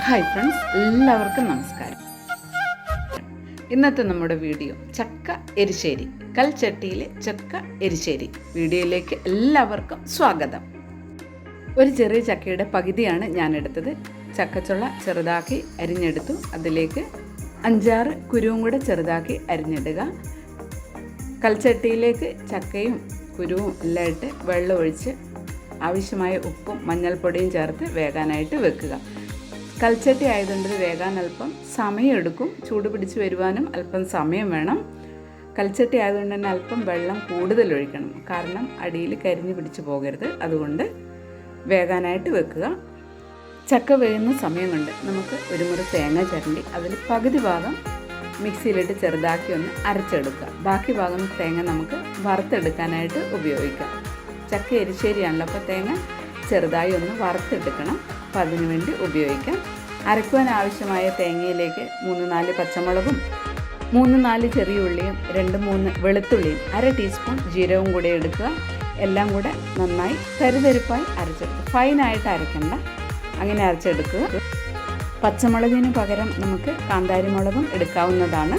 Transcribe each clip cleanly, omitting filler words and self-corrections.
Hi friends, എല്ലാവർക്കും നമസ്കാരം. ഇന്നത്തെ നമ്മുടെ വീഡിയോ ചക്ക എരിശ്ശേരി, കൽച്ചട്ടിയിലെ ചക്ക എരിശ്ശേരി വീഡിയോയിലേക്ക് എല്ലാവർക്കും സ്വാഗതം. ഒരു ചെറിയ ചക്കയുടെ പകുതിയാണ് ഞാൻ എടുത്തത്. ചക്കച്ചുള ചെറുതാക്കി അരിഞ്ഞെടുത്തു. അതിലേക്ക് 5-6 കുരുവും കൂടെ ചെറുതാക്കി അരിഞ്ഞിടുക. കൽച്ചട്ടിയിലേക്ക് ചക്കയും കുരുവും എല്ലാം ഇട്ട് വെള്ളം ഒഴിച്ച് ആവശ്യമായ ഉപ്പും മഞ്ഞൾപ്പൊടിയും ചേർത്ത് വേകാനായിട്ട് വെക്കുക. കൽച്ചട്ടി ആയതുകൊണ്ട് വേകാൻ അല്പം സമയമെടുക്കും. ചൂട് പിടിച്ച് വരുവാനും അല്പം സമയം വേണം. കൽച്ചട്ടി ആയതുകൊണ്ട് തന്നെ അല്പം വെള്ളം കൂടുതൽ ഒഴിക്കണം, കാരണം അടിയിൽ കരിഞ്ഞു പിടിച്ച് പോകരുത്. അതുകൊണ്ട് വേകാനായിട്ട് വെക്കുക. ചക്ക വേകുന്ന സമയം കൊണ്ട് നമുക്ക് ഒരു മുറി തേങ്ങ ചിരണ്ടി അതിൽ പകുതി ഭാഗം മിക്സിയിലിട്ട് ചെറുതാക്കി ഒന്ന് അരച്ചെടുക്കുക. ബാക്കി ഭാഗം തേങ്ങ നമുക്ക് വറുത്തെടുക്കാനായിട്ട് ഉപയോഗിക്കാം. ചക്ക എരിശ്ശേരിയാണല്ലോ, അപ്പോൾ തേങ്ങ ചെറുതായി ഒന്ന് വറുത്തെടുക്കണം. അപ്പോൾ അതിനു വേണ്ടി ഉപയോഗിക്കാം. അരക്കുവാൻ ആവശ്യമായ തേങ്ങയിലേക്ക് 3-4 പച്ചമുളകും 3-4 ചെറിയ ഉള്ളിയും 2-3 വെളുത്തുള്ളിയും 1/2 ടീസ്പൂൺ ജീരകവും കൂടെ എടുക്കുക. എല്ലാം കൂടെ നന്നായി തരിതരിപ്പായി അരച്ചെടുക്കുക. ഫൈനായിട്ട് അരയ്ക്കണ്ട, അങ്ങനെ അരച്ചെടുക്കുക. പച്ചമുളകിന് പകരം നമുക്ക് കാന്താരി മുളകും എടുക്കാവുന്നതാണ്.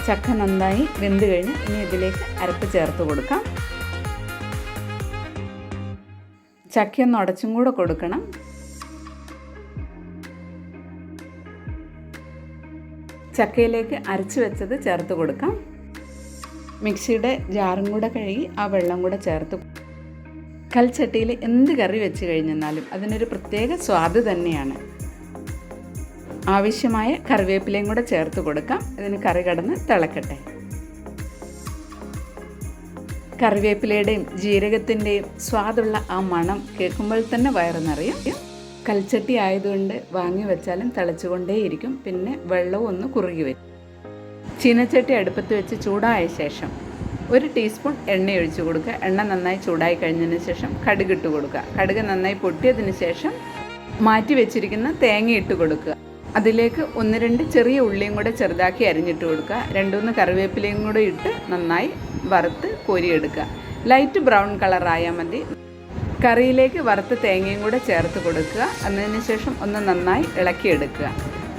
ചക്ക നന്നായി വെന്ത് കഴിഞ്ഞ് ഇനി ഇതിലേക്ക് അരപ്പ് ചേർത്ത് കൊടുക്കാം. ചക്കയൊന്ന് ഉടച്ചും കൂടെ കൊടുക്കണം. ചക്കയിലേക്ക് അരച്ച് വെച്ചത് ചേർത്ത് കൊടുക്കാം. മിക്സിയുടെ ജാറും കൂടെ കഴുകി ആ വെള്ളം കൂടെ ചേർത്ത്. കൽച്ചട്ടിയിൽ എന്ത് കറി വെച്ച് കഴിഞ്ഞെന്നാലും അതിനൊരു പ്രത്യേക സ്വാദ് തന്നെയാണ്. ആവശ്യമായ കറിവേപ്പിലയും കൂടെ ചേർത്ത് കൊടുക്കാം. ഇതിന് കറി കടന്ന് തിളക്കട്ടെ. കറിവേപ്പിലയുടെയും ജീരകത്തിൻ്റെയും സ്വാദുള്ള ആ മണം കേൾക്കുമ്പോൾ തന്നെ വയറ് നിറയും. കൽച്ചട്ടി ആയതുകൊണ്ട് വാങ്ങി വെച്ചാലും തിളച്ചുകൊണ്ടേയിരിക്കും. പിന്നെ വെള്ളവും ഒന്ന് കുറുകി വരും. ചീനച്ചട്ടി അടുപ്പത്ത് വെച്ച് ചൂടായ ശേഷം 1 ടീസ്പൂൺ എണ്ണ ഒഴിച്ചു കൊടുക്കുക. എണ്ണ നന്നായി ചൂടായി കഴിഞ്ഞതിന് ശേഷം കടുക് ഇട്ട് കൊടുക്കുക. കടുക് നന്നായി പൊട്ടിയതിന് ശേഷം മാറ്റി വെച്ചിരിക്കുന്ന തേങ്ങ ഇട്ട് കൊടുക്കുക. അതിലേക്ക് 1-2 ചെറിയ ഉള്ളിയും കൂടെ ചെറുതാക്കി അരിഞ്ഞിട്ട് കൊടുക്കുക. 2-3 കറിവേപ്പിലയും കൂടെ ഇട്ട് നന്നായി വറുത്ത് കോരിയെടുക്കുക. ലൈറ്റ് ബ്രൗൺ കളറായാൽ മതി. കറിയിലേക്ക് വറുത്ത തേങ്ങയും കൂടെ ചേർത്ത് കൊടുക്കുക. അതിന് ശേഷം ഒന്ന് നന്നായി ഇളക്കിയെടുക്കുക.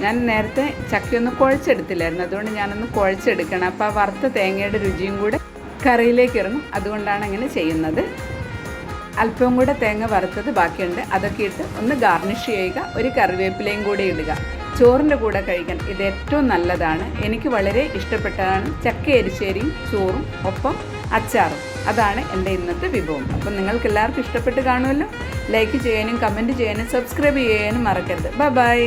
ഞാൻ നേരത്തെ ചക്കയൊന്ന് കുഴച്ചെടുത്തില്ലായിരുന്നു, അതുകൊണ്ട് ഞാനൊന്ന് കുഴച്ചെടുക്കണം. അപ്പോൾ ആ വറുത്ത തേങ്ങയുടെ രുചിയും കൂടെ കറിയിലേക്ക് ഇറങ്ങും. അതുകൊണ്ടാണ് അങ്ങനെ ചെയ്യുന്നത്. അല്പം കൂടെ തേങ്ങ വറുത്തത് ബാക്കിയുണ്ട്, അതൊക്കെ ഇട്ട് ഒന്ന് ഗാർണിഷ് ചെയ്യുക. ഒരു കറിവേപ്പിലയും കൂടെ ഇടുക. ചോറിൻ്റെ കൂടെ കഴിക്കാൻ ഇത് ഏറ്റവും നല്ലതാണ്. എനിക്ക് വളരെ ഇഷ്ടപ്പെട്ടതാണ് ചക്ക എരിശ്ശേരിയും ചോറും ഒപ്പം അച്ചാറും. അതാണ് എൻ്റെ ഇന്നത്തെ വിഭവം. അപ്പം നിങ്ങൾക്ക് എല്ലാവർക്കും ഇഷ്ടപ്പെട്ട് കാണുമല്ലോ. ലൈക്ക് ചെയ്യാനും കമൻറ്റ് ചെയ്യാനും സബ്സ്ക്രൈബ് ചെയ്യാനും മറക്കരുത്. ബൈ.